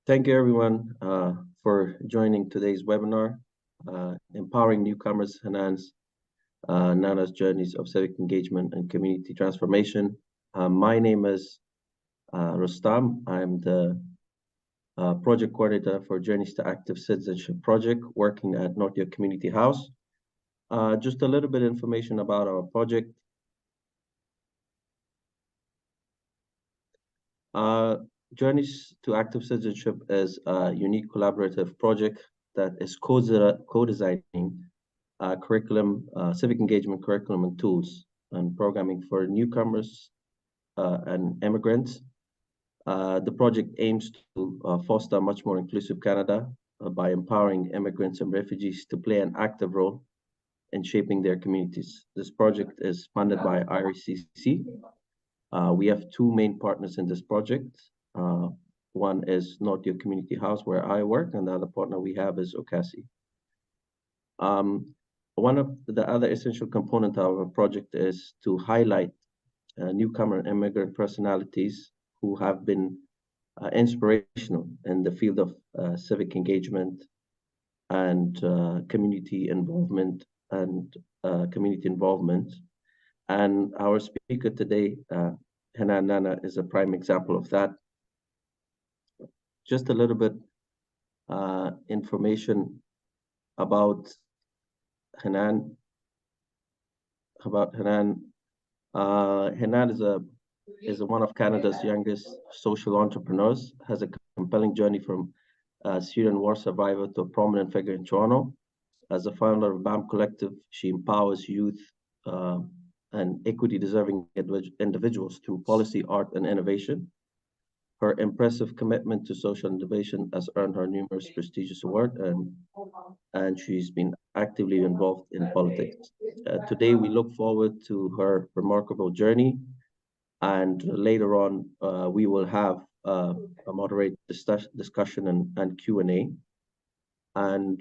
Thank you, everyone, for joining today's webinar, Empowering Newcomers, Hanen Nanaa's Journeys of Civic Engagement and Community Transformation. My name is Rustam. I'm the project coordinator for Journeys to Active Citizenship project, working at North York Community House. Just a little bit of information about our project. Journeys to Active Citizenship is a unique collaborative project that is co-designing curriculum, civic engagement curriculum and tools and programming for newcomers and immigrants. The project aims to foster a much more inclusive Canada by empowering immigrants and refugees to play an active role in shaping their communities. This project is funded by IRCC. We have two main partners in this project. One is North York Community House, where I work, and the other partner we have is OCASI. One of the other essential components of our project is to highlight newcomer and immigrant personalities who have been inspirational in the field of civic engagement and community involvement and And our speaker today, Hanen Nanaa, is a prime example of that. Just a little bit information about Hanen. Hanen is one of Canada's youngest social entrepreneurs. Has a compelling journey from Syrian war survivor to a prominent figure in Toronto. As a founder of BAM Collective, she empowers youth and equity-deserving individuals through policy, art, and innovation. Her impressive commitment to social innovation has earned her numerous prestigious awards, and she's been actively involved in politics. Today, we look forward to her remarkable journey, and later on, we will have a moderated discussion and Q&A. And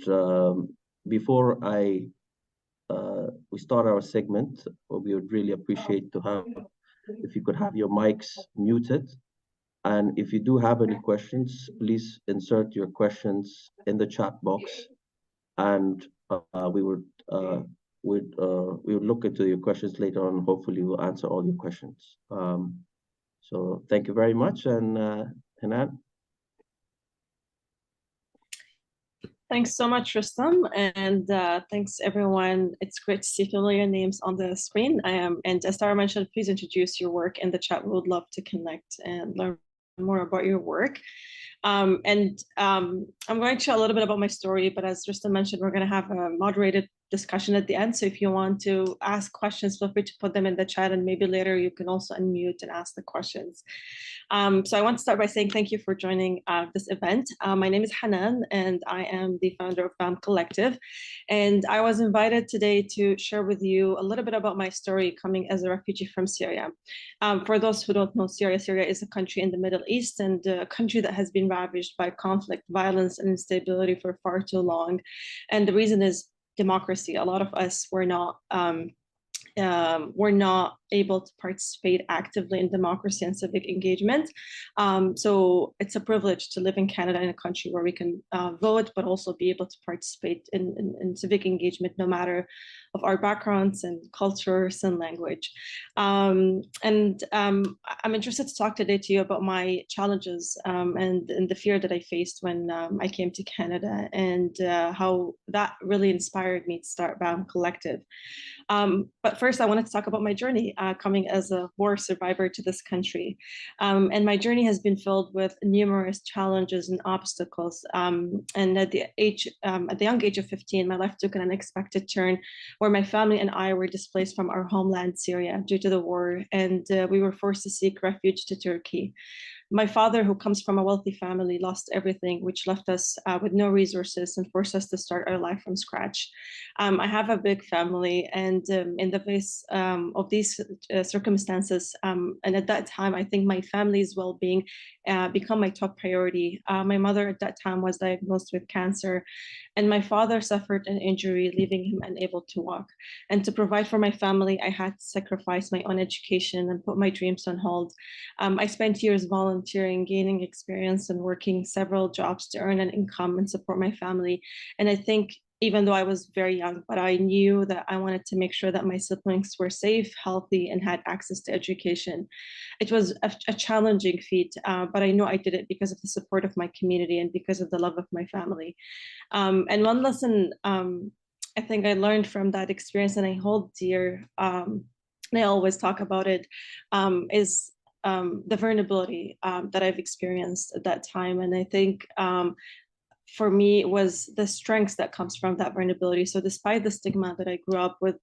before we start our segment, we would really appreciate to have, if you could have your mics muted. And if you do have any questions, please insert your questions in the chat box, and we would look into your questions later on. Hopefully, we'll answer all your questions. So thank you very much, and Hanen. Thanks so much, Rustam, and thanks everyone. It's great to see familiar names on the screen. And as Tara mentioned, please introduce your work in the chat. We would love to connect and learn more about your work. I'm going to share a little bit about my story, but as Rustam mentioned, we're going to have a moderated discussion at the end. So if you want to ask questions, feel free to put them in the chat, and maybe later you can also unmute and ask the questions. So I want to start by saying thank you for joining this event. My name is Hanen, and I am the founder of BAM Collective. And I was invited today to share with you a little bit about my story coming as a refugee from Syria. For those who don't know Syria, Syria is a country in the Middle East, and a country that has been ravaged by conflict, violence, and instability for far too long. And the reason is democracy. A lot of us were not able to participate actively in democracy and civic engagement. So it's a privilege to live in Canada, in a country where we can vote, but also be able to participate in civic engagement, no matter of our backgrounds and cultures and language. I'm interested to talk today to you about my challenges and the fear that I faced when I came to Canada, and how that really inspired me to start BAM Collective. But first, I wanted to talk about my journey coming as a war survivor to this country. And my journey has been filled with numerous challenges and obstacles. And at the young age of 15, my life took an unexpected turn, where my family and I were displaced from our homeland, Syria, due to the war, and we were forced to seek refuge to Turkey. My father, who comes from a wealthy family, lost everything, which left us with no resources and forced us to start our life from scratch. I have a big family, and in the face of these circumstances, and at that time, I think my family's well-being become my top priority. My mother at that time was diagnosed with cancer, and my father suffered an injury, leaving him unable to walk. And to provide for my family, I had to sacrifice my own education and put my dreams on hold. I spent years volunteering volunteering, gaining experience, and working several jobs to earn an income and support my family. And I think even though I was very young, but I knew that I wanted to make sure that my siblings were safe, healthy, and had access to education. It was a challenging feat, but I know I did it because of the support of my community and because of the love of my family. And one lesson I think I learned from that experience and I hold dear, and I always talk about it, is the vulnerability that I've experienced at that time. And I think for me was the strengths that comes from that vulnerability. So despite the stigma that I grew up with,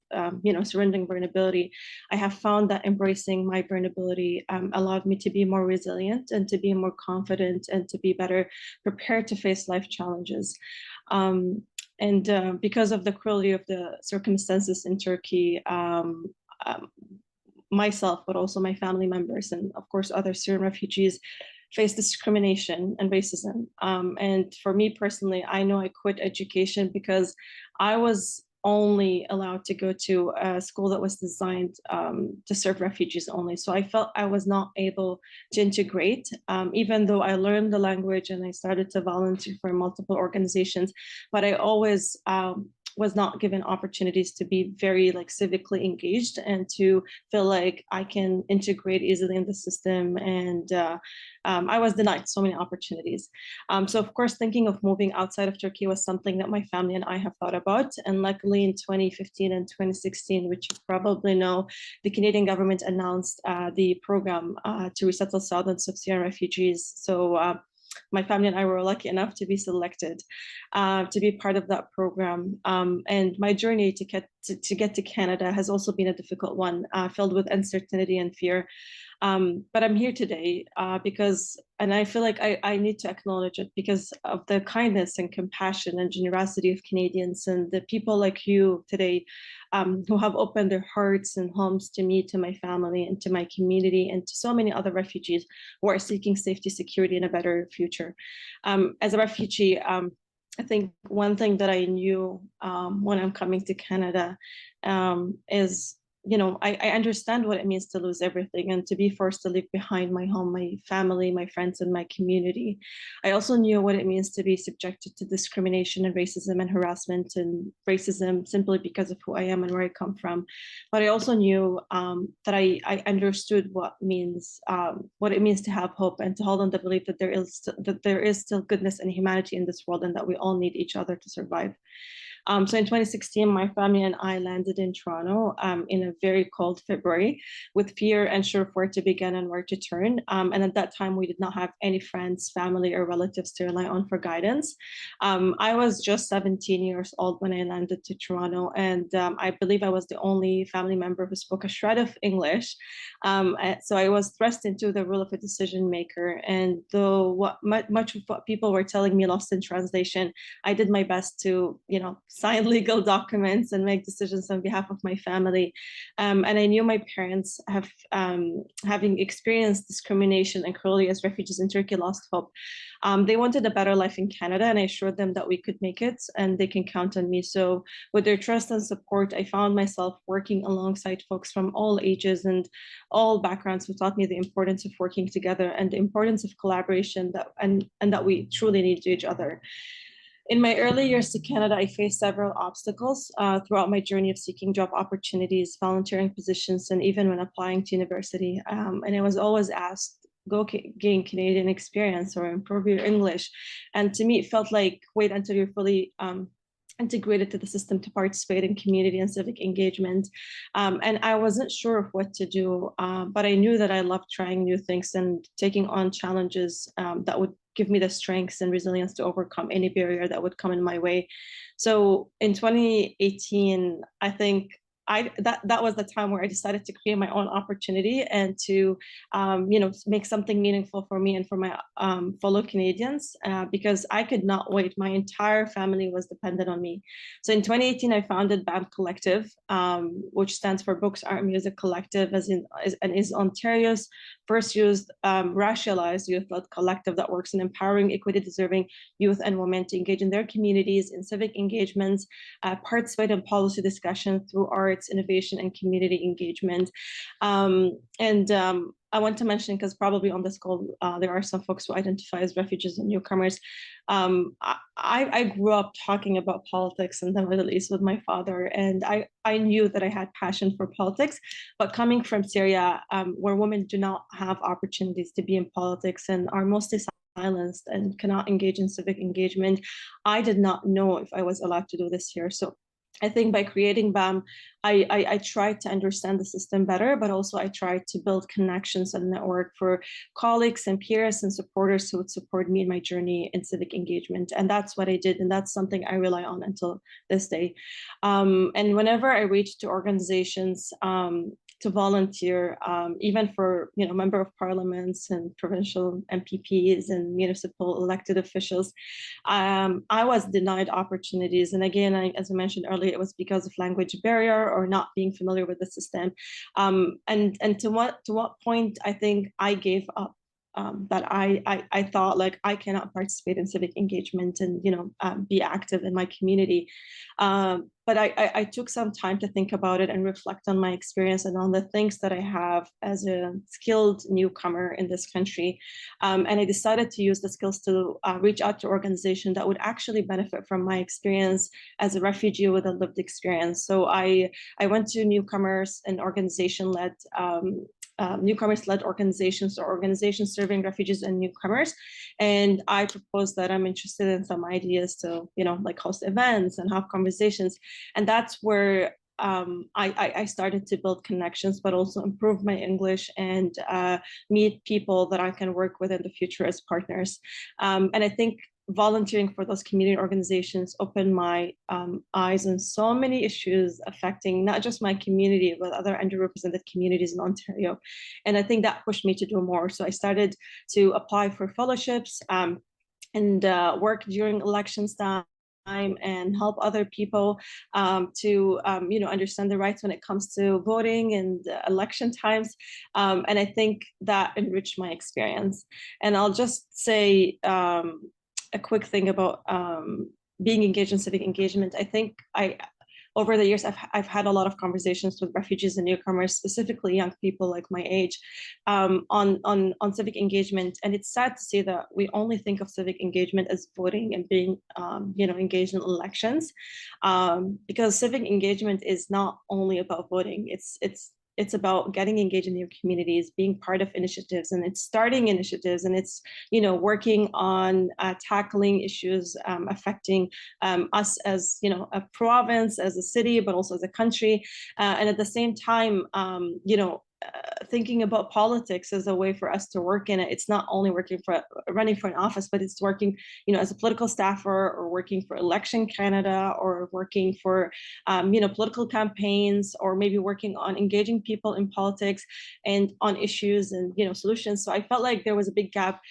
surrendering vulnerability, I have found that embracing my vulnerability allowed me to be more resilient and to be more confident and to be better prepared to face life challenges. And because of the cruelty of the circumstances in Turkey, myself, but also my family members, and of course other Syrian refugees, face discrimination and racism. And for me personally, I know I quit education because I was only allowed to go to a school that was designed to serve refugees only. So I felt I was not able to integrate, even though I learned the language and I started to volunteer for multiple organizations, but I always was not given opportunities to be very civically engaged and to feel like I can integrate easily in the system. And I was denied so many opportunities. So of course, thinking of moving outside of Turkey was something that my family and I have thought about. And luckily in 2015 and 2016, which you probably know, the Canadian government announced the program to resettle southern Syrian refugees. So my family and I were lucky enough to be selected to be part of that program. And my journey to get to Canada has also been a difficult one, filled with uncertainty and fear. But I'm here today because, and I feel like I need to acknowledge it because of the kindness and compassion and generosity of Canadians and the people like you today who have opened their hearts and homes to me, to my family, and to my community, and to so many other refugees who are seeking safety, security, and a better future. As a refugee, I think one thing that I knew when I'm coming to Canada is, I understand what it means to lose everything and to be forced to leave behind my home, my family, my friends, and my community. I also knew what it means to be subjected to discrimination and racism and harassment and racism simply because of who I am and where I come from. But I also knew that I understood what it means to have hope and to hold on the belief that there is still goodness and humanity in this world and that we all need each other to survive. So in 2016, my family and I landed in Toronto in a very cold February with fear and sure where to begin and where to turn. And at that time, we did not have any friends, family, or relatives to rely on for guidance. I was just 17 years old when I landed to Toronto, and I believe I was the only family member who spoke a shred of English. So I was thrust into the role of a decision maker. And though much of what people were telling me lost in translation, I did my best to, sign legal documents and make decisions on behalf of my family. And I knew my parents having experienced discrimination and cruelty as refugees in Turkey, lost hope. They wanted a better life in Canada, and I assured them that we could make it and they can count on me. So with their trust and support, I found myself working alongside folks from all ages and all backgrounds who taught me the importance of working together and the importance of collaboration and that we truly need to each other. In my early years to Canada, I faced several obstacles throughout my journey of seeking job opportunities, volunteering positions, and even when applying to university. And I was always asked, go gain Canadian experience or improve your English. And to me, it felt like, wait until you're fully integrated to the system to participate in community and civic engagement. And I wasn't sure of what to do, but I knew that I loved trying new things and taking on challenges that would give me the strengths and resilience to overcome any barrier that would come in my way. So in 2018, I think that was the time where I decided to create my own opportunity and to make something meaningful for me and for my fellow Canadians because I could not wait. My entire family was dependent on me. So in 2018, I founded BAM Collective, which stands for Books, Art, Music Collective, and is Ontario's first used racialized youth-led collective that works in empowering equity-deserving youth and women to engage in their communities in civic engagements, participate in policy discussion through arts, innovation, and community engagement. I want to mention, because probably on this call, there are some folks who identify as refugees and newcomers. I grew up talking about politics in the Middle East with my father, and I knew that I had passion for politics. But coming from Syria, where women do not have opportunities to be in politics and are mostly silenced and cannot engage in civic engagement, I did not know if I was allowed to do this here. So I think by creating BAM, I tried to understand the system better, but also I tried to build connections and network for colleagues and peers and supporters who would support me in my journey in civic engagement. And that's what I did. And that's something I rely on until this day. And whenever I reach to organizations, to volunteer, even for member of parliaments and provincial MPPs and municipal elected officials, I was denied opportunities. And again, as I mentioned earlier, it was because of language barrier or not being familiar with the system. And to what point I think I gave up. That I thought like I cannot participate in civic engagement and be active in my community. But I took some time to think about it and reflect on my experience and on the things that I have as a skilled newcomer in this country. And I decided to use the skills to reach out to organizations that would actually benefit from my experience as a refugee with a lived experience. So I went to Newcomers, an organization-led newcomers-led organizations or organizations serving refugees and newcomers. And I proposed that I'm interested in some ideas to, like host events and have conversations. And that's where I started to build connections, but also improve my English and meet people that I can work with in the future as partners. And I think volunteering for those community organizations opened my eyes on so many issues affecting not just my community, but other underrepresented communities in Ontario. And I think that pushed me to do more. So I started to apply for fellowships and work during elections time and help other people to understand the rights when it comes to voting and election times. And I think that enriched my experience. And I'll just say a quick thing about being engaged in civic engagement. I think over the years, I've had a lot of conversations with refugees and newcomers, specifically young people like my age, on civic engagement. And it's sad to see that we only think of civic engagement as voting and being, engaged in elections, because civic engagement is not only about voting. It's about getting engaged in your communities, being part of initiatives, and it's starting initiatives, and it's working on tackling issues affecting us as a province, as a city, but also as a country, and at the same time, thinking about politics as a way for us to work in it. It's not only running for an office, but it's working, as a political staffer, or working for Election Canada, or working for, political campaigns, or maybe working on engaging people in politics and on issues and, solutions. So I felt like there was a big gap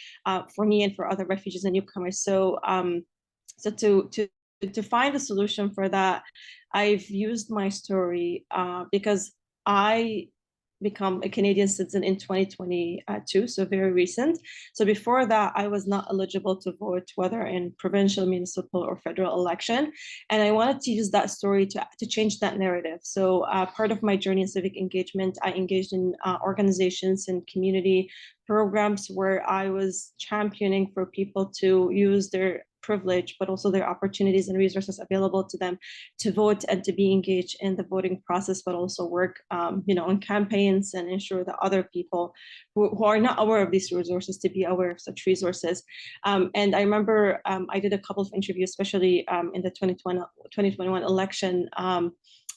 for me and for other refugees and newcomers. So, to find a solution for that, I've used my story because I become a Canadian citizen in 2022, so very recent. So before that, I was not eligible to vote, whether in provincial, municipal, or federal election. And I wanted to use that story to change that narrative. So part of my journey in civic engagement, I engaged in organizations and community programs where I was championing for people to use their privilege, but also their opportunities and resources available to them to vote and to be engaged in the voting process, but also work, on campaigns and ensure that other people who are not aware of these resources to be aware of such resources. And I remember I did a couple of interviews, especially in the 2021 election,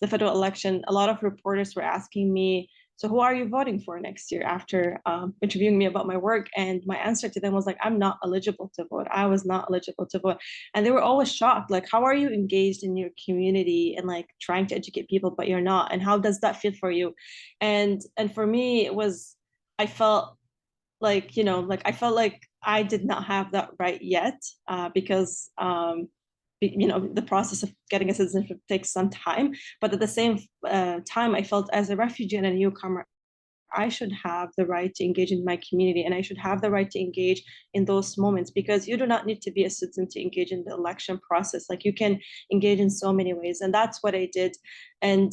the federal election. A lot of reporters were asking me, so who are you voting for next year, after interviewing me about my work? And my answer to them was like, I'm not eligible to vote. I was not eligible to vote. And they were always shocked, like, how are you engaged in your community and like trying to educate people, but you're not? And how does that feel for you? And for me, it was, I felt like, I felt like I did not have that right yet, because the process of getting a citizenship takes some time. But at the same time, I felt as a refugee and a newcomer, I should have the right to engage in my community, and I should have the right to engage in those moments, because you do not need to be a citizen to engage in the election process. Like, you can engage in so many ways, and that's what I did. And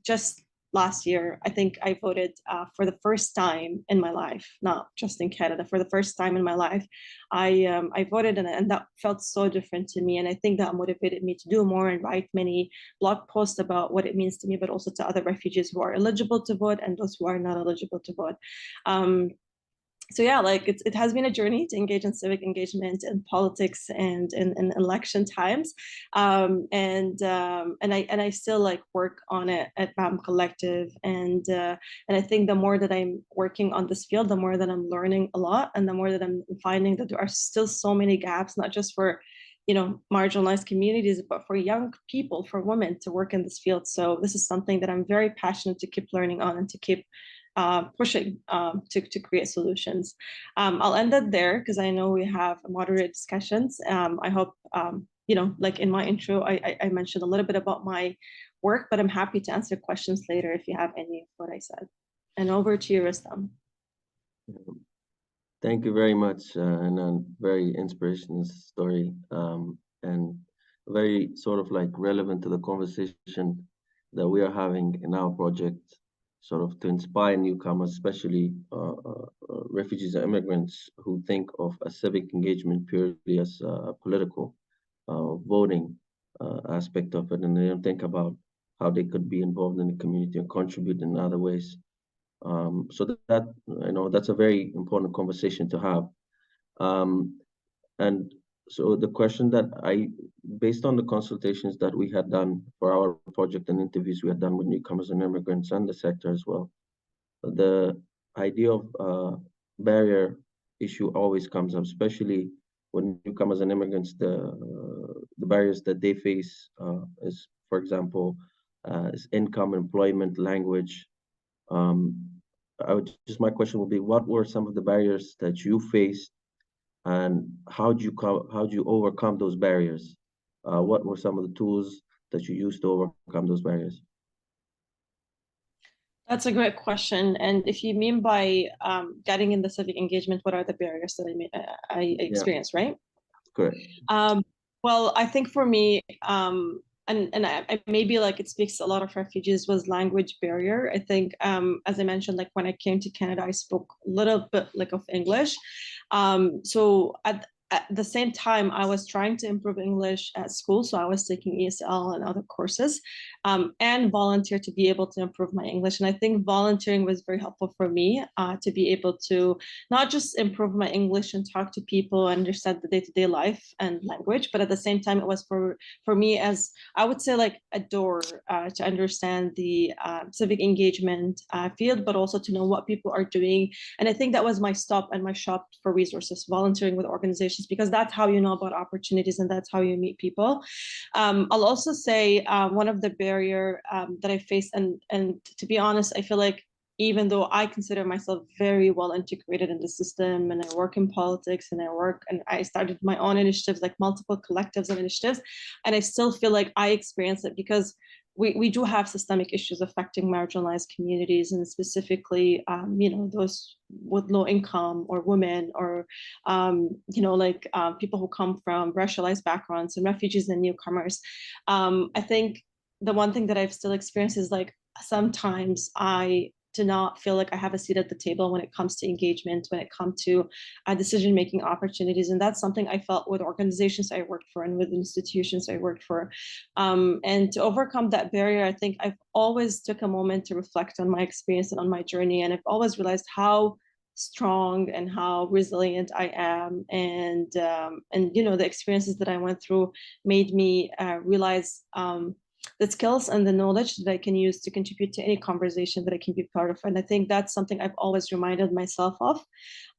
just last year, I think I voted for the first time in my life, not just in Canada, for the first time in my life. I voted, and that felt so different to me. And I think that motivated me to do more and write many blog posts about what it means to me, but also to other refugees who are eligible to vote and those who are not eligible to vote. So yeah, like it has been a journey to engage in civic engagement in politics and in election times, and I still like work on it at BAM Collective, and I think the more that I'm working on this field, the more that I'm learning a lot, and the more that I'm finding that there are still so many gaps, not just for marginalized communities, but for young people, for women to work in this field. So this is something that I'm very passionate to keep learning on and to keep pushing to create solutions. I'll end it there because I know we have moderate discussions. I hope, like in my intro, I mentioned a little bit about my work, but I'm happy to answer questions later if you have any of what I said. And over to you, Rustam. Thank you very much, and a very inspirational story, and very sort of like relevant to the conversation that we are having in our project, sort of to inspire newcomers, especially refugees and immigrants who think of a civic engagement purely as a political voting aspect of it, and they don't think about how they could be involved in the community and contribute in other ways. So that's a very important conversation to have. And so the question that based on the consultations that we had done for our project and interviews we had done with newcomers and immigrants and the sector as well, the idea of barrier issue always comes up, especially when newcomers and immigrants, the barriers that they face is, for example, is income, employment, language. My question would be, what were some of the barriers that you faced, and how do you overcome those barriers? What were some of the tools that you used to overcome those barriers? That's a great question. And if you mean by getting in the civic engagement, what are the barriers that I experienced, right? Correct. Well, I think for me, and I maybe like it speaks to a lot of refugees, was language barrier. I think, as I mentioned, like when I came to Canada, I spoke a little bit like of English. So at the same time, I was trying to improve English at school. So I was taking ESL and other courses, and volunteer to be able to improve my English. And I think volunteering was very helpful for me to be able to not just improve my English and talk to people and understand the day-to-day life and language, but at the same time, it was for me, as I would say, like a door to understand the civic engagement field, but also to know what people are doing. And I think that was my stop and my shop for resources, volunteering with organizations, because that's how you know about opportunities and that's how you meet people. I'll also say one of the barrier that I face, and to be honest, I feel like even though I consider myself very well integrated in the system, and I work in politics, and I started my own initiatives, like multiple collectives of initiatives, and I still feel like I experience it because we do have systemic issues affecting marginalized communities, and specifically, those with low income or women or, people who come from racialized backgrounds and refugees and newcomers. I think the one thing that I've still experienced is like sometimes I do not feel like I have a seat at the table when it comes to engagement, when it comes to decision-making opportunities. And that's something I felt with organizations I worked for and with institutions I worked for. And to overcome that barrier, I think I've always took a moment to reflect on my experience and on my journey. And I've always realized how strong and how resilient I am. And the experiences that I went through made me realize the skills and the knowledge that I can use to contribute to any conversation that I can be part of. And I think that's something I've always reminded myself of.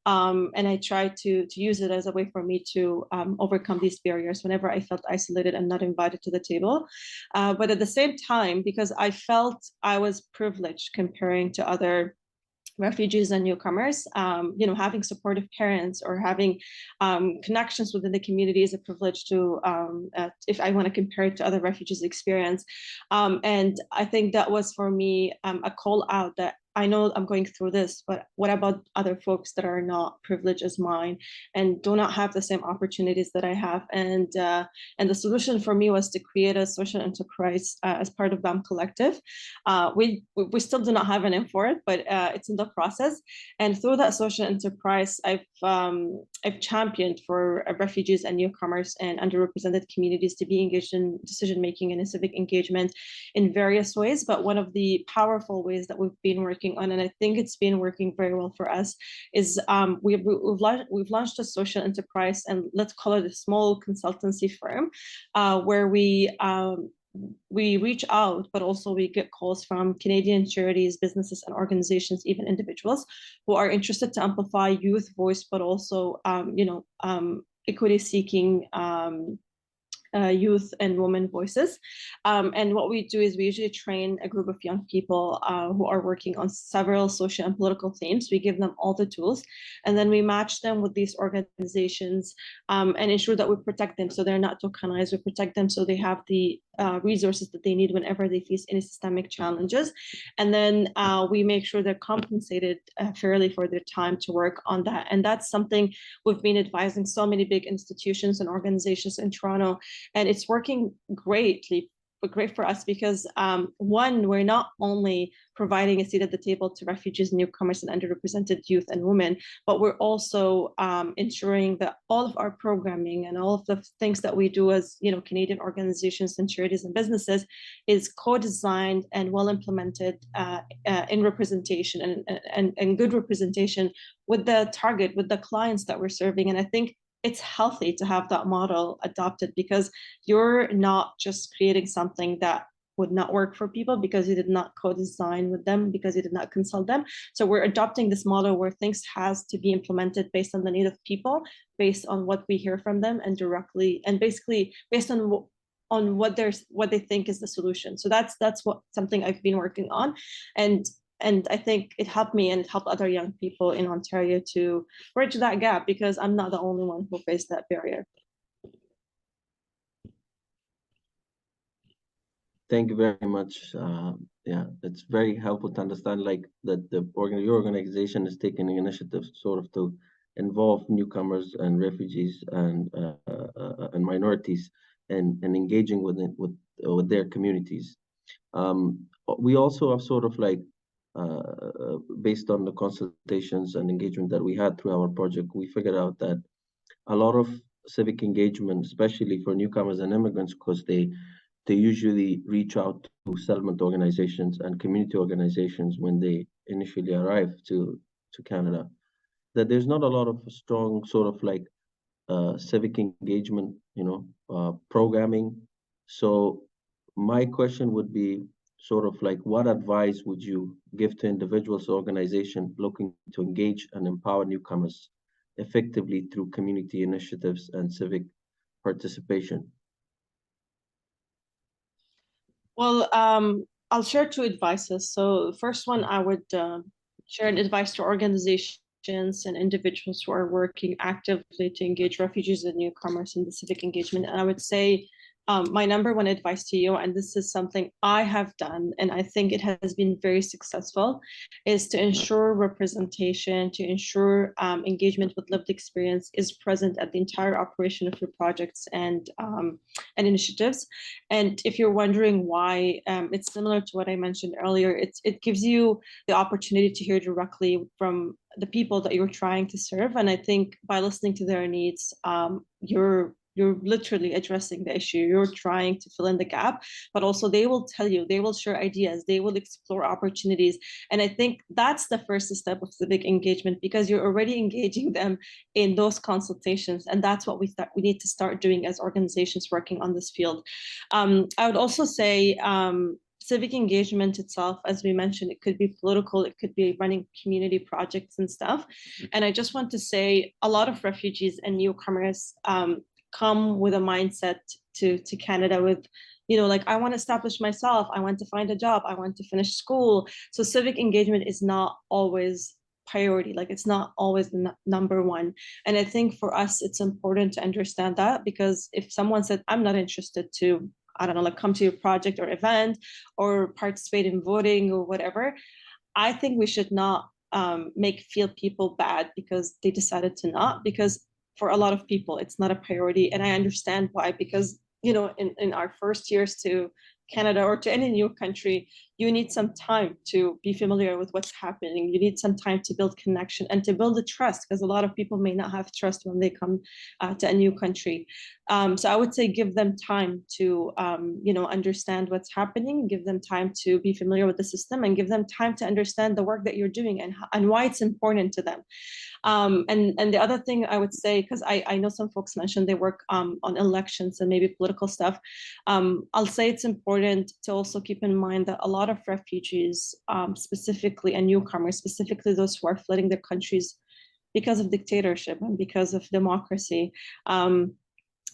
And I try to use it as a way for me to overcome these barriers whenever I felt isolated and not invited to the table. But at the same time, because I felt I was privileged comparing to other refugees and newcomers, having supportive parents or having connections within the community is a privilege to, if I want to compare it to other refugees' experience. And I think that was for me a call out that I know I'm going through this, but what about other folks that are not privileged as mine and do not have the same opportunities that I have? And the solution for me was to create a social enterprise as part of BAM Collective. We still do not have a name for it, but it's in the process. And through that social enterprise, I've championed for refugees and newcomers and underrepresented communities to be engaged in decision making and in civic engagement in various ways. But one of the powerful ways that we've been working on, and I think it's been working very well for us, is we've launched a social enterprise, and let's call it a small consultancy firm, where we reach out, but also we get calls from Canadian charities, businesses, and organizations, even individuals who are interested to amplify youth voice, but also equity-seeking youth and women voices. And what we do is we usually train a group of young people who are working on several social and political themes. We give them all the tools, and then we match them with these organizations and ensure that we protect them so they're not tokenized. We protect them so they have the resources that they need whenever they face any systemic challenges. And then we make sure they're compensated fairly for their time to work on that. And that's something we've been advising so many big institutions and organizations in Toronto. And it's working great for us because one, we're not only providing a seat at the table to refugees, newcomers, and underrepresented youth and women, but we're also ensuring that all of our programming and all of the things that we do as Canadian organizations and charities and businesses is co-designed and well implemented in representation and good representation with the target, with the clients that we're serving. And I think it's healthy to have that model adopted because you're not just creating something that would not work for people because you did not co-design with them, because you did not consult them. So we're adopting this model where things has to be implemented based on the need of people, based on what we hear from them, and directly and basically based on what they think is the solution. So that's something I've been working on. And I think it helped me and it helped other young people in Ontario to bridge that gap because I'm not the only one who faced that barrier. Thank you very much. Yeah, it's very helpful to understand like that your organization is taking the initiative sort of to involve newcomers and refugees and minorities and engaging with their communities. We also have sort of like based on the consultations and engagement that we had through our project, we figured out that a lot of civic engagement, especially for newcomers and immigrants, because they usually reach out to settlement organizations and community organizations when they initially arrive to Canada, that there's not a lot of strong sort of like civic engagement, programming. So my question would be sort of like, what advice would you give to individuals or organizations looking to engage and empower newcomers effectively through community initiatives and civic participation? Well, I'll share two advices. So the first one, I would share an advice to organizations and individuals who are working actively to engage refugees and newcomers in the civic engagement. And I would say my number one advice to you, and this is something I have done, and I think it has been very successful, is to ensure representation, to ensure engagement with lived experience is present at the entire operation of your projects and initiatives. And if you're wondering why, it's similar to what I mentioned earlier. It gives you the opportunity to hear directly from the people that you're trying to serve. And I think by listening to their needs, you're literally addressing the issue. You're trying to fill in the gap, but also they will tell you, they will share ideas, they will explore opportunities. And I think that's the first step of civic engagement, because you're already engaging them in those consultations. And that's what we need to start doing as organizations working on this field. I would also say, civic engagement itself, as we mentioned, it could be political, it could be running community projects and stuff. And I just want to say, a lot of refugees and newcomers come with a mindset to Canada with, like, I want to establish myself, I want to find a job, I want to finish school. So civic engagement is not always priority, like it's not always the number one. And I think for us, it's important to understand that, because if someone said, I'm not interested to, I don't know, like come to your project or event or participate in voting or whatever, I think we should not feel people bad because they decided to not, because for a lot of people, it's not a priority. And I understand why, because, in our first years to Canada or to any new country, you need some time to be familiar with what's happening. You need some time to build connection and to build the trust, because a lot of people may not have trust when they come to a new country. So I would say give them time to, understand what's happening, give them time to be familiar with the system, and give them time to understand the work that you're doing and why it's important to them. And the other thing I would say, because I know some folks mentioned they work on elections and maybe political stuff, I'll say it's important to also keep in mind that a lot of refugees, specifically, and newcomers, specifically those who are fleeing their countries because of dictatorship and because of democracy,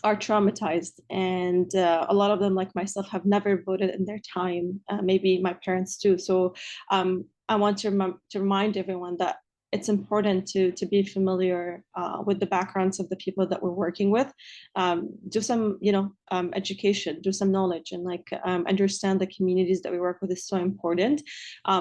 are traumatized. And a lot of them, like myself, have never voted in their time, maybe my parents too. So I want to remind everyone that it's important to be familiar with the backgrounds of the people that we're working with. Do some, education, do some knowledge, and understand the communities that we work with is so important.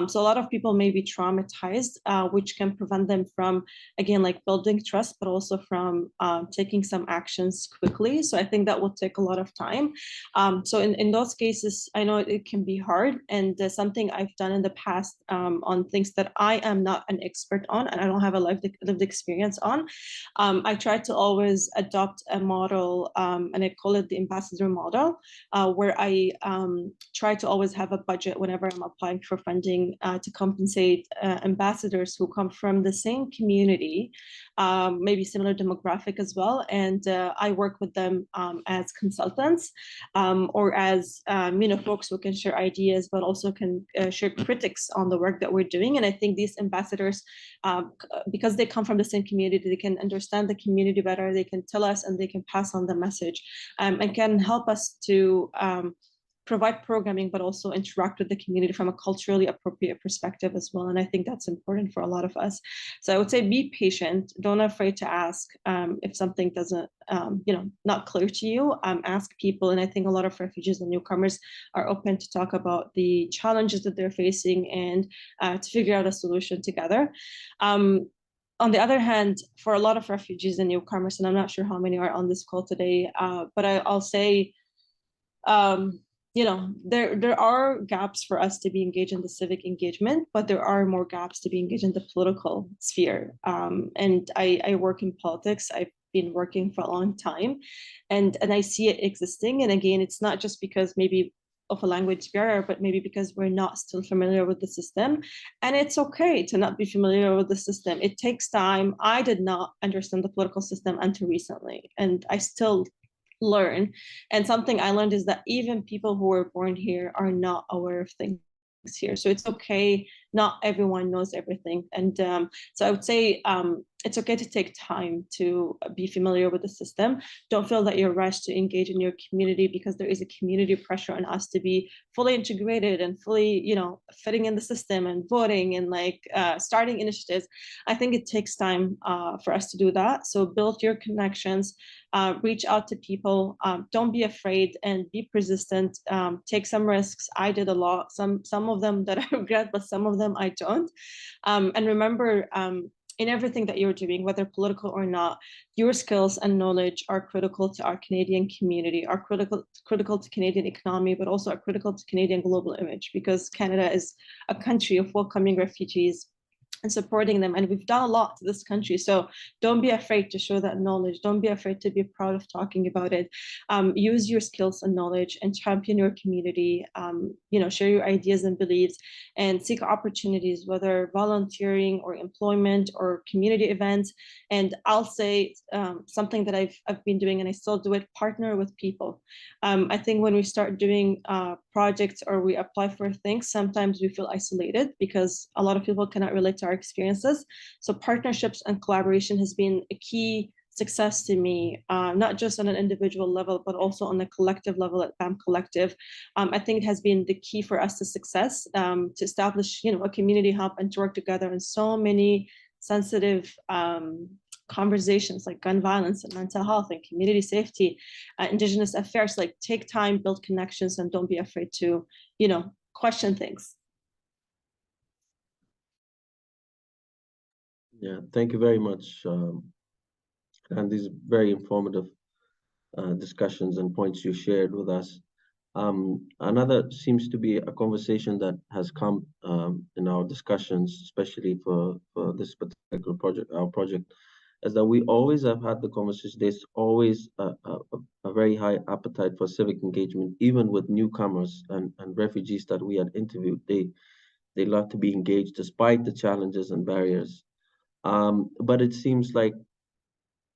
So a lot of people may be traumatized, which can prevent them from, again, building trust, but also from taking some actions quickly. So I think that will take a lot of time. So in those cases, I know it can be hard, and something I've done in the past on things that I am not an expert on and I don't have a lived experience on. I try to always adopt a model, and I call it the ambassador model, where I try to always have a budget whenever I'm applying for funding to compensate ambassadors who come from the same community, maybe similar demographic as well. And I work with them as consultants, or as folks who can share ideas, but also can share critics on the work that we're doing. And I think these ambassadors, because they come from the same community, they can understand the community better, they can tell us, and they can pass on the message, and can help us to provide programming, but also interact with the community from a culturally appropriate perspective as well. And I think that's important for a lot of us. So I would say be patient, don't afraid to ask if something doesn't, not clear to you, ask people. And I think a lot of refugees and newcomers are open to talk about the challenges that they're facing and to figure out a solution together. On the other hand, for a lot of refugees and newcomers, and I'm not sure how many are on this call today, but I'll say, there are gaps for us to be engaged in the civic engagement, but there are more gaps to be engaged in the political sphere. And I work in politics. I've been working for a long time, and I see it existing. And again, it's not just because maybe of a language barrier, but maybe because we're not still familiar with the system. And it's okay to not be familiar with the system. It takes time. I did not understand the political system until recently, and I still learn. And something I learned is that even people who were born here are not aware of things here. So it's okay. Not everyone knows everything. And so I would say it's okay to take time to be familiar with the system. Don't feel that you're rushed to engage in your community, because there is a community pressure on us to be fully integrated and fully, fitting in the system and voting and starting initiatives. I think it takes time for us to do that. So build your connections, reach out to people, don't be afraid, and be persistent. Take some risks. I did a lot, some of them that I regret, but some of them I don't. And remember, in everything that you're doing, whether political or not, your skills and knowledge are critical to our Canadian community, are critical to Canadian economy, but also are critical to Canadian global image, because Canada is a country of welcoming refugees and supporting them. And we've done a lot to this country. So don't be afraid to show that knowledge. Don't be afraid to be proud of talking about it. Use your skills and knowledge and champion your community, share your ideas and beliefs, and seek opportunities, whether volunteering or employment or community events. And I'll say something that I've been doing, and I still do it, partner with people. I think when we start doing projects or we apply for things, sometimes we feel isolated because a lot of people cannot relate to our experiences. So partnerships and collaboration has been a key success to me, not just on an individual level, but also on a collective level at BAM Collective. I think it has been the key for us to success, to establish, a community hub and to work together in so many sensitive conversations like gun violence and mental health and community safety, Indigenous affairs. Take time, build connections, and don't be afraid to, question things. Yeah, thank you very much. And these very informative discussions and points you shared with us. Another seems to be a conversation that has come in our discussions, especially for this particular project, our project, is that we always have had the conversation. There's always a very high appetite for civic engagement, even with newcomers and refugees that we had interviewed. They love to be engaged despite the challenges and barriers. But it seems like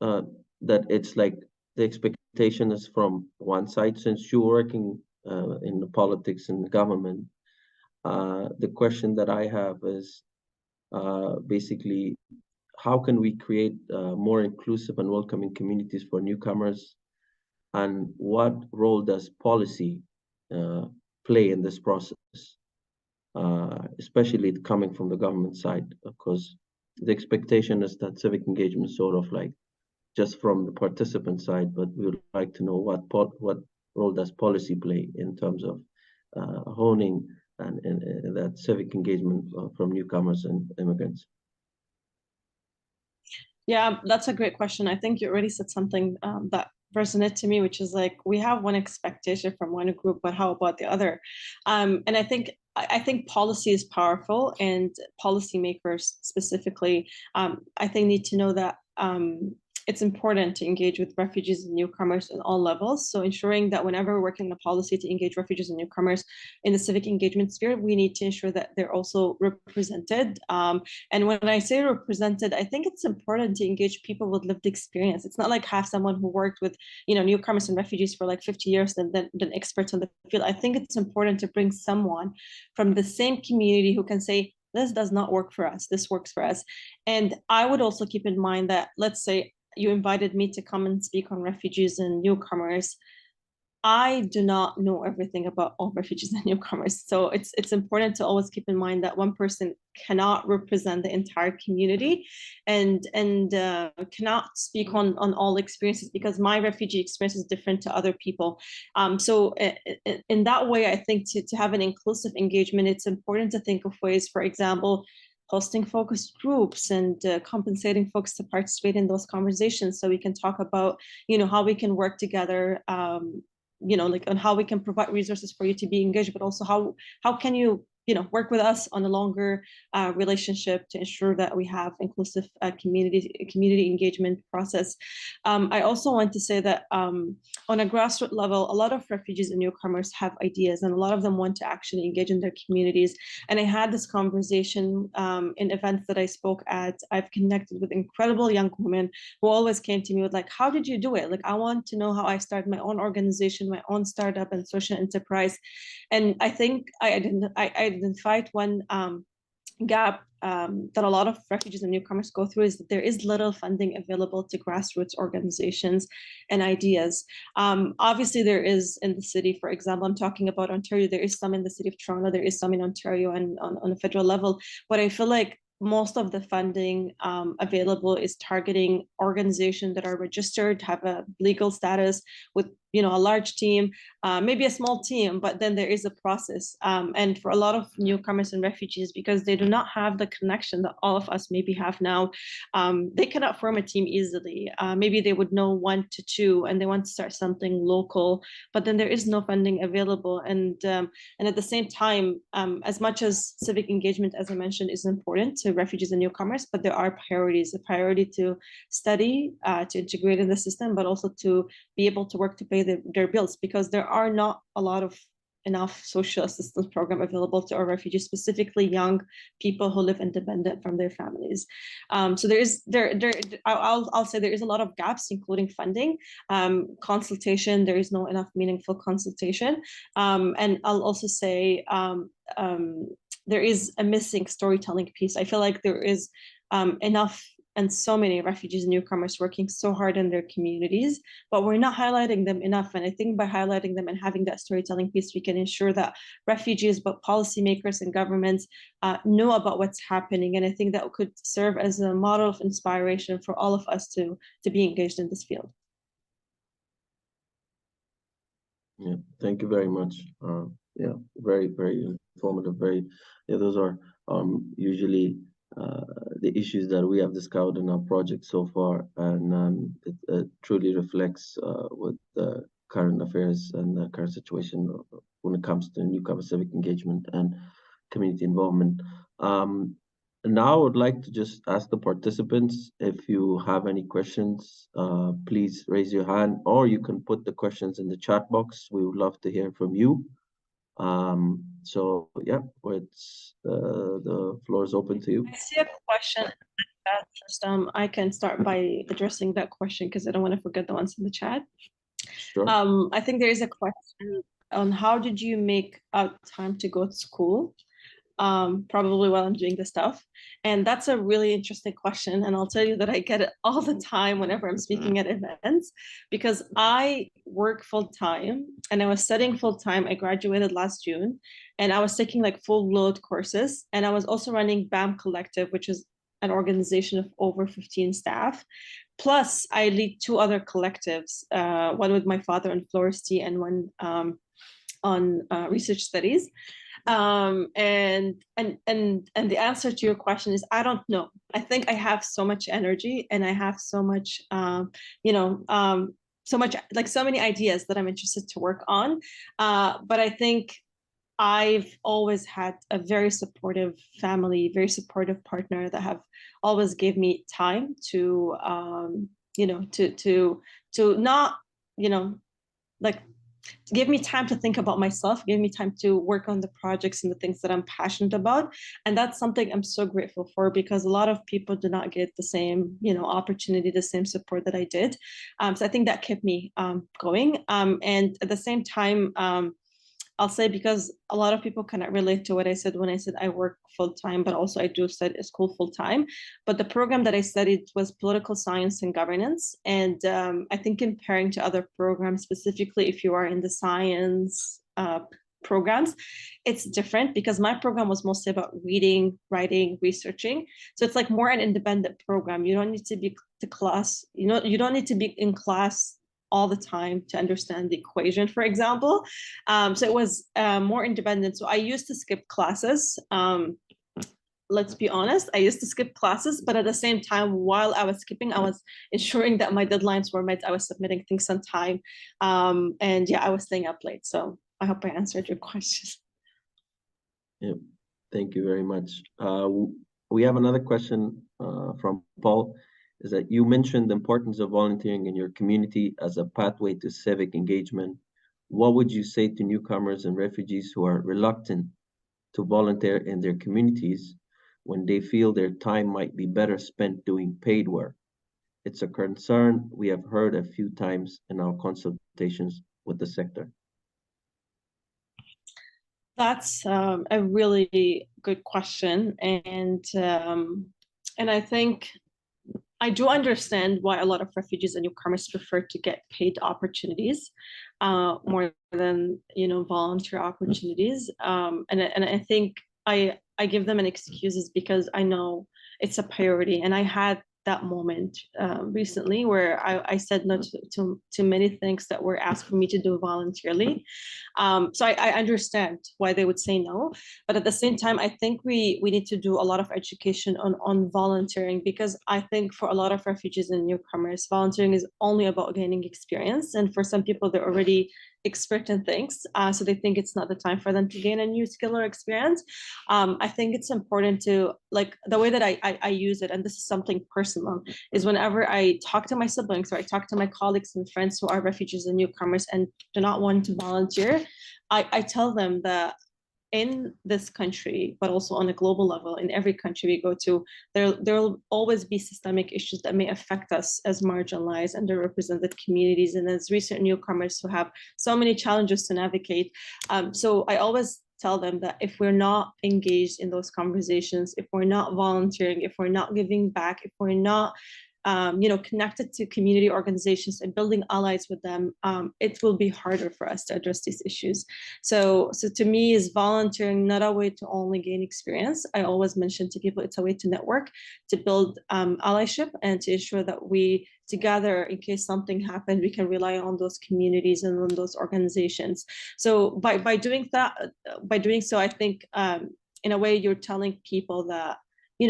uh, that it's like the expectation is from one side. Since you're working in the politics and the government, the question that I have is basically how can we create more inclusive and welcoming communities for newcomers, and what role does policy uh, play in this process, especially coming from the government side? Of course, the expectation is that civic engagement is sort of like just from the participant side, but we would like to know what role does policy play in terms of honing and that civic engagement from newcomers and immigrants. Yeah, that's a great question. I think you already said something that resonated to me, which is like we have one expectation from one group, but how about the other? And I think policy is powerful, and policymakers specifically, I think need to know that it's important to engage with refugees and newcomers at all levels. So ensuring that whenever we're working on a policy to engage refugees and newcomers in the civic engagement sphere, we need to ensure that they're also represented. And when I say represented, I think it's important to engage people with lived experience. It's not like have someone who worked with, newcomers and refugees for like 50 years and then experts on the field. I think it's important to bring someone from the same community who can say, this does not work for us, this works for us. And I would also keep in mind that, let's say you invited me to come and speak on refugees and newcomers. I do not know everything about all refugees and newcomers. So it's important to always keep in mind that one person cannot represent the entire community and cannot speak on all experiences, because my refugee experience is different to other people. So in that way, I think to have an inclusive engagement, it's important to think of ways, for example, hosting focus groups and compensating folks to participate in those conversations, so we can talk about how we can work together, like on how we can provide resources for you to be engaged, but also how can you work with us on a longer relationship to ensure that we have inclusive community engagement process. I also want to say that on a grassroots level, a lot of refugees and newcomers have ideas, and a lot of them want to actually engage in their communities. And I had this conversation in events that I spoke at. I've connected with incredible young women who always came to me with like, how did you do it? Like, I want to know how I started my own organization, my own startup and social enterprise. And I think I identified one gap that a lot of refugees and newcomers go through, is that there is little funding available to grassroots organizations and ideas. Obviously, there is in the city, for example, I'm talking about Ontario, there is some in the city of Toronto, there is some in Ontario and on a federal level, but I feel like most of the funding available is targeting organizations that are registered, have a legal status with a large team, maybe a small team, but then there is a process. And for a lot of newcomers and refugees, because they do not have the connection that all of us maybe have now, they cannot form a team easily. Maybe they would know 1 to 2 and they want to start something local, but then there is no funding available. And at the same time, as much as civic engagement, as I mentioned, is important to refugees and newcomers, but there are priorities: a priority to study, to integrate in the system, but also to be able to work to pay their bills, because there are not a lot of enough social assistance program available to our refugees, specifically young people who live independent from their families. So I'll say there is a lot of gaps, including funding, consultation. There is no enough meaningful consultation, and I'll also say there is a missing storytelling piece. I feel like there is enough and so many refugees and newcomers working so hard in their communities, but we're not highlighting them enough. And I think by highlighting them and having that storytelling piece, we can ensure that refugees, but policymakers and governments know about what's happening. And I think that could serve as a model of inspiration for all of us to be engaged in this field. Yeah, thank you very much. Yeah, very, very informative. Very, yeah, those are usually the issues that we have discovered in our project so far, and it truly reflects what the current affairs and the current situation when it comes to newcomer civic engagement and community involvement. Now I would like to just ask the participants if you have any questions, please raise your hand, or you can put the questions in the chat box. We would love to hear from you. So yeah, it's the floor is open to you. I see a question in the chat. First, I can start by addressing that question because I don't want to forget the ones in the chat. Sure. I think there is a question on how did you make out time to go to school? Probably while I'm doing this stuff. And that's a really interesting question. And I'll tell you that I get it all the time whenever I'm speaking at events, because I work full time and I was studying full time. I graduated last June and I was taking like full load courses. And I was also running BAM Collective, which is an organization of over 15 staff. Plus, I lead two other collectives, one with my father on floristry and one on research studies. And the answer to your question is I don't know. I think I have so much energy and I have so much so much, like so many ideas that I'm interested to work on, but I think I've always had a very supportive family, very supportive partner that have always gave me time to to not like give me time to think about myself, give me time to work on the projects and the things that I'm passionate about. And that's something I'm so grateful for, because a lot of people do not get the same, opportunity, the same support that I did. So I think that kept me going. And at the same time, I'll say, because a lot of people cannot relate to what I said when I said I work full time, but also I do study at school full time. But the program that I studied was political science and governance. And I think comparing to other programs, specifically if you are in the science programs, it's different, because my program was mostly about reading, writing, researching. So it's like more an independent program. You don't need to be to class, you don't need to be in class all the time to understand the equation, for example. So it was more independent. So I used to skip classes. Let's be honest, I used to skip classes, but at the same time, while I was skipping, I was ensuring that my deadlines were met. I was submitting things on time. And yeah, I was staying up late. So I hope I answered your question. Yeah, thank you very much. We have another question from Paul. Is that you mentioned the importance of volunteering in your community as a pathway to civic engagement. What would you say to newcomers and refugees who are reluctant to volunteer in their communities when they feel their time might be better spent doing paid work? It's a concern we have heard a few times in our consultations with the sector. That's a really good question. And I think I do understand why a lot of refugees and newcomers prefer to get paid opportunities more than volunteer opportunities. And I think I give them an excuses because I know it's a priority. And I had that moment recently where I said no to many things that were asked for me to do voluntarily. So I understand why they would say no, but at the same time, I think we need to do a lot of education on volunteering, because I think for a lot of refugees and newcomers, volunteering is only about gaining experience. And for some people, they're already expert in things, so they think it's not the time for them to gain a new skill or experience. I think it's important to, like, the way that I use it, and this is something personal, is whenever I talk to my siblings or I talk to my colleagues and friends who are refugees and newcomers and do not want to volunteer, I tell them that in this country, but also on a global level, in every country we go to, there will always be systemic issues that may affect us as marginalized, underrepresented communities, and as recent newcomers who have so many challenges to navigate. So I always tell them that if we're not engaged in those conversations, if we're not volunteering, if we're not giving back, if we're not connected to community organizations and building allies with them, it will be harder for us to address these issues. So to me, is volunteering not a way to only gain experience. I always mention to people it's a way to network, to build allyship, and to ensure that we together, in case something happened, we can rely on those communities and on those organizations. So by doing so, I think in a way you're telling people that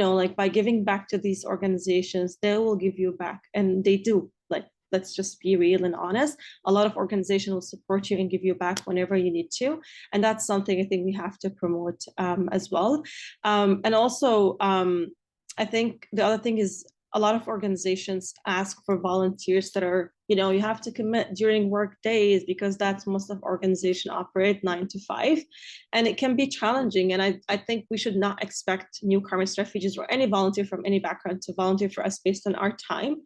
like by giving back to these organizations, they will give you back, and they do. Like, let's just be real and honest. A lot of organizations will support you and give you back whenever you need to. And that's something I think we have to promote as well. And also, I think the other thing is a lot of organizations ask for volunteers that are, you have to commit during work days, because that's most of organizations operate 9 to 5. And it can be challenging. And I think we should not expect newcomers, refugees, or any volunteer from any background to volunteer for us based on our time.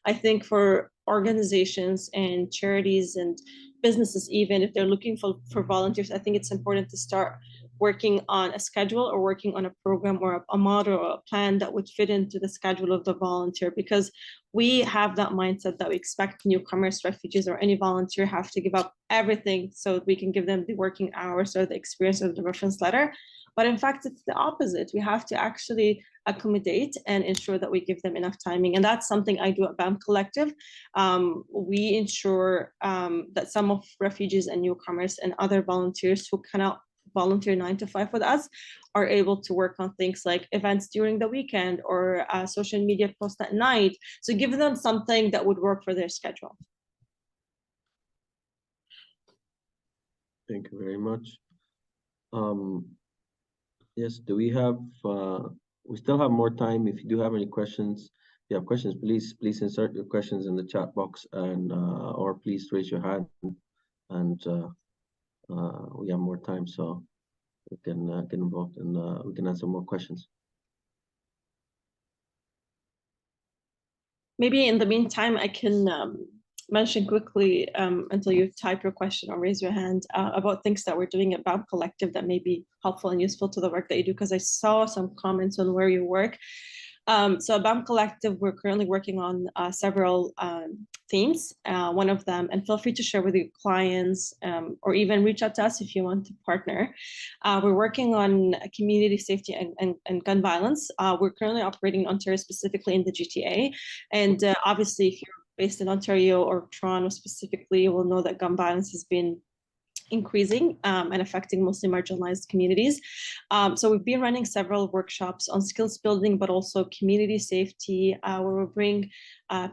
I think for organizations and charities and businesses, even if they're looking for volunteers, I think it's important to start working on a schedule or working on a program or a model or a plan that would fit into the schedule of the volunteer, because we have that mindset that we expect newcomers, refugees, or any volunteer have to give up everything so we can give them the working hours or the experience of the reference letter. But in fact, it's the opposite. We have to actually accommodate and ensure that we give them enough timing. And that's something I do at BAM Collective. We ensure that some of refugees and newcomers and other volunteers who cannot volunteer 9 to 5 with us are able to work on things like events during the weekend or social media posts at night. So give them something that would work for their schedule. Thank you very much. Yes, do we have, we still have more time. If you do have any questions, if you have questions, please insert your questions in the chat box, and or please raise your hand, and we have more time, so we can get involved, and we can answer more questions. Maybe in the meantime, I can mention quickly until you type your question or raise your hand about things that we're doing at BAM Collective that may be helpful and useful to the work that you do, because I saw some comments on where you work. So at BAM Collective, we're currently working on several themes. One of them, and feel free to share with your clients or even reach out to us if you want to partner. We're working on community safety and gun violence. We're currently operating in Ontario, specifically in the GTA. And obviously, if you're based in Ontario or Toronto specifically, you will know that gun violence has been increasing and affecting mostly marginalized communities. So we've been running several workshops on skills building, but also community safety, where we bring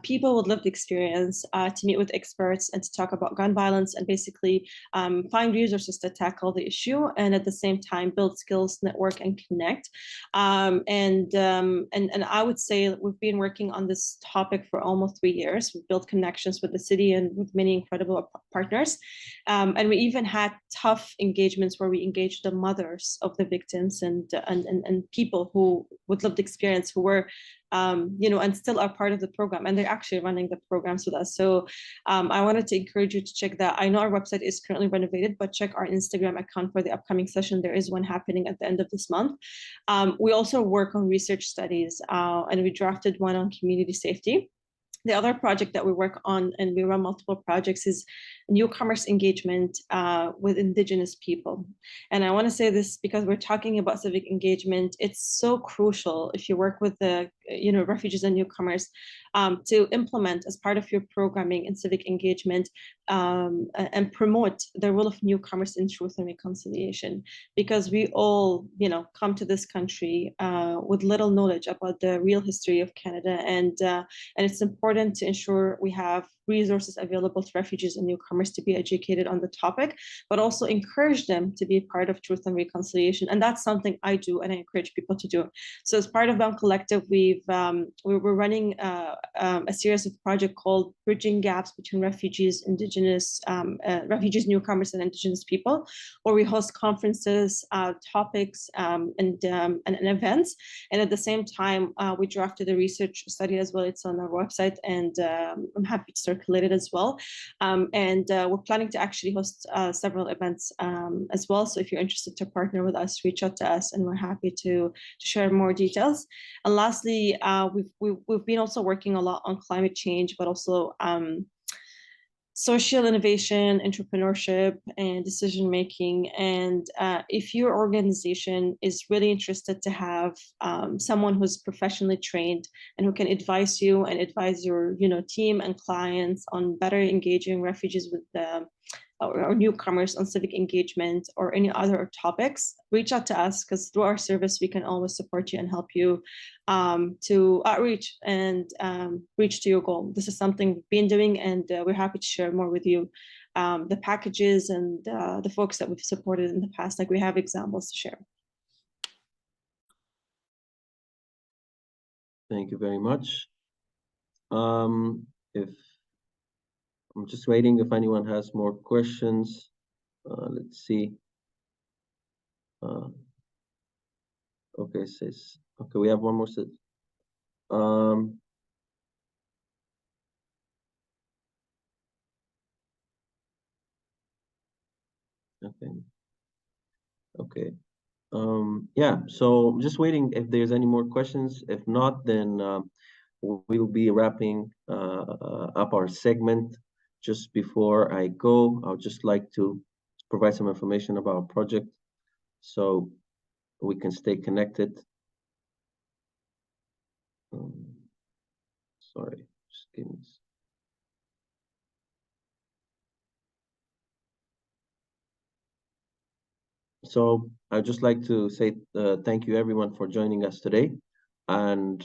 people with lived experience to meet with experts and to talk about gun violence, and basically find resources to tackle the issue, and at the same time build skills, network, and connect. And I would say we've been working on this topic for almost 3 years. We've built connections with the city and with many incredible partners. And we even had tough engagements where we engaged the mothers of the victims and people who with lived experience who were and still are part of the program, and they're actually running the programs with us. So I wanted to encourage you to check that. I know our website is currently renovated, but check our Instagram account for the upcoming session. There is one happening at the end of this month. We also work on research studies, and we drafted one on community safety. The other project that we work on, and we run multiple projects, is newcomers engagement with Indigenous people. And I want to say this because we're talking about civic engagement. It's so crucial if you work with the refugees and newcomers to implement as part of your programming and civic engagement and promote the role of newcomers in truth and reconciliation, because we all come to this country with little knowledge about the real history of Canada, and it's important to ensure we have resources available to refugees and newcomers to be educated on the topic, but also encourage them to be part of truth and reconciliation. And that's something I do, and I encourage people to do. So as part of BAM Collective, we're running a series of projects called Bridging Gaps Between Refugees, Refugees, Newcomers, and Indigenous People, where we host conferences, topics, and events. And at the same time, we drafted a research study as well. It's on our website, and I'm happy to circulate it as well. And we're planning to actually host several events as well. So if you're interested to partner with us, reach out to us, and we're happy to share more details. And lastly, we've been also working a lot on climate change, but also social innovation, entrepreneurship, and decision making. And if your organization is really interested to have someone who's professionally trained and who can advise you and advise your team and clients on better engaging refugees with the or newcomers on civic engagement or any other topics, reach out to us, because through our service, we can always support you and help you to outreach and reach to your goal. This is something we've been doing, and we're happy to share more with you the packages and the folks that we've supported in the past. Like, we have examples to share. Thank you very much. If I'm just waiting if anyone has more questions. Let's see. Okay, sis. Okay, we have one more set. Okay. Okay. Yeah, so I'm just waiting if there's any more questions. If not, then we'll be wrapping up our segment. Just before I go, I would just like to provide some information about our project so we can stay connected. Sorry, just give me. So I'd just like to say thank you everyone for joining us today. And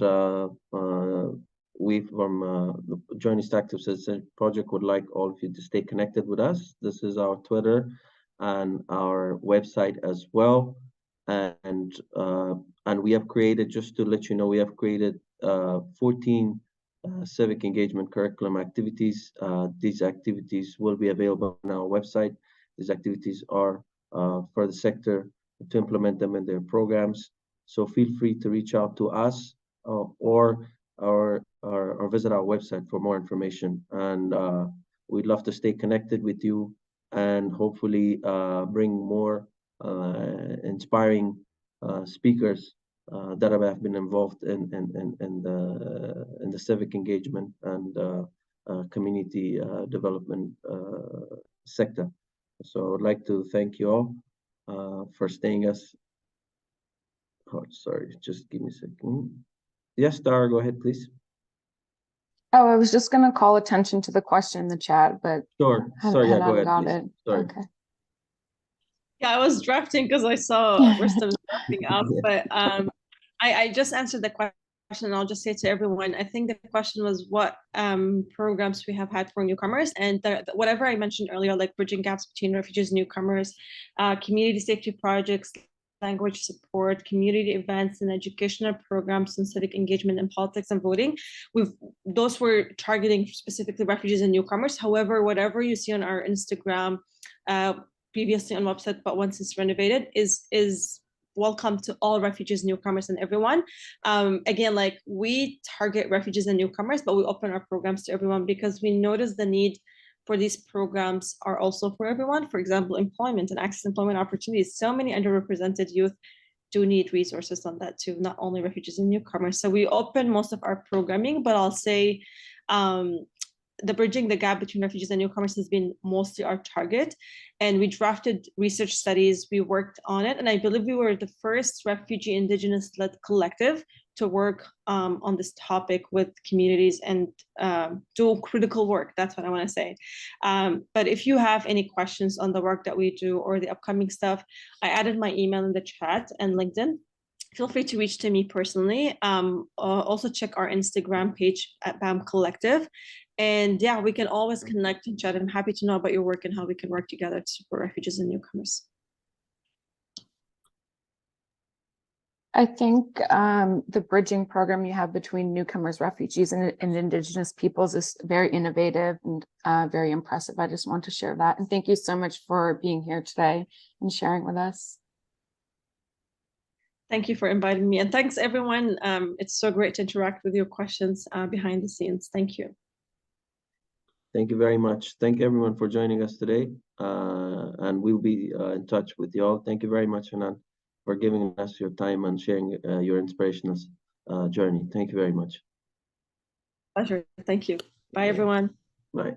we from the Journey's Active Citizenship Project would like all of you to stay connected with us. This is our Twitter and our website as well. And we have created, just to let you know, we have created 14 civic engagement curriculum activities. These activities will be available on our website. These activities are for the sector to implement them in their programs. So feel free to reach out to us or visit our website for more information. And we'd love to stay connected with you and hopefully bring more inspiring speakers that have been involved in the civic engagement and community development sector. So I'd like to thank you all for staying us. Oh, sorry, just give me a second. Yes, Dara, go ahead, please. Oh, I was just going to call attention to the question in the chat, but sure. Sorry, yeah, go ahead. got Please. it. Sorry. Okay. Yeah, I was drafting because I saw Rustam drafting up, but I just answered the question. And I'll just say to everyone, I think the question was what programs we have had for newcomers, and whatever I mentioned earlier, like bridging gaps between refugees and newcomers, community safety projects, language support, community events, and educational programs and civic engagement in politics and voting. Those were targeting specifically refugees and newcomers. However, whatever you see on our Instagram, previously on website, but once it's renovated, is welcome to all refugees, newcomers, and everyone. Again, like, we target refugees and newcomers, but we open our programs to everyone because we notice the need for these programs are also for everyone. For example, employment and access to employment opportunities. So many underrepresented youth do need resources on that too, not only refugees and newcomers. So we open most of our programming, but I'll say the bridging the gap between refugees and newcomers has been mostly our target. And we drafted research studies, we worked on it. And I believe we were the first refugee indigenous-led collective to work on this topic with communities and do critical work. That's what I want to say. But if you have any questions on the work that we do or the upcoming stuff, I added my email in the chat and LinkedIn. Feel free to reach to me personally. Also check our Instagram page at BAM Collective. And yeah, we can always connect and chat. I'm happy to know about your work and how we can work together to support refugees and newcomers. I think the bridging program you have between newcomers, refugees, and indigenous peoples is very innovative and very impressive. I just want to share that. And thank you so much for being here today and sharing with us. Thank you for inviting me. And thanks, everyone. It's so great to interact with your questions behind the scenes. Thank you. Thank you very much. Thank you everyone for joining us today. And we'll be in touch with you all. Thank you very much, Hanen, for giving us your time and sharing your inspirational journey. Thank you very much. Pleasure. Thank you. Bye, everyone. Bye.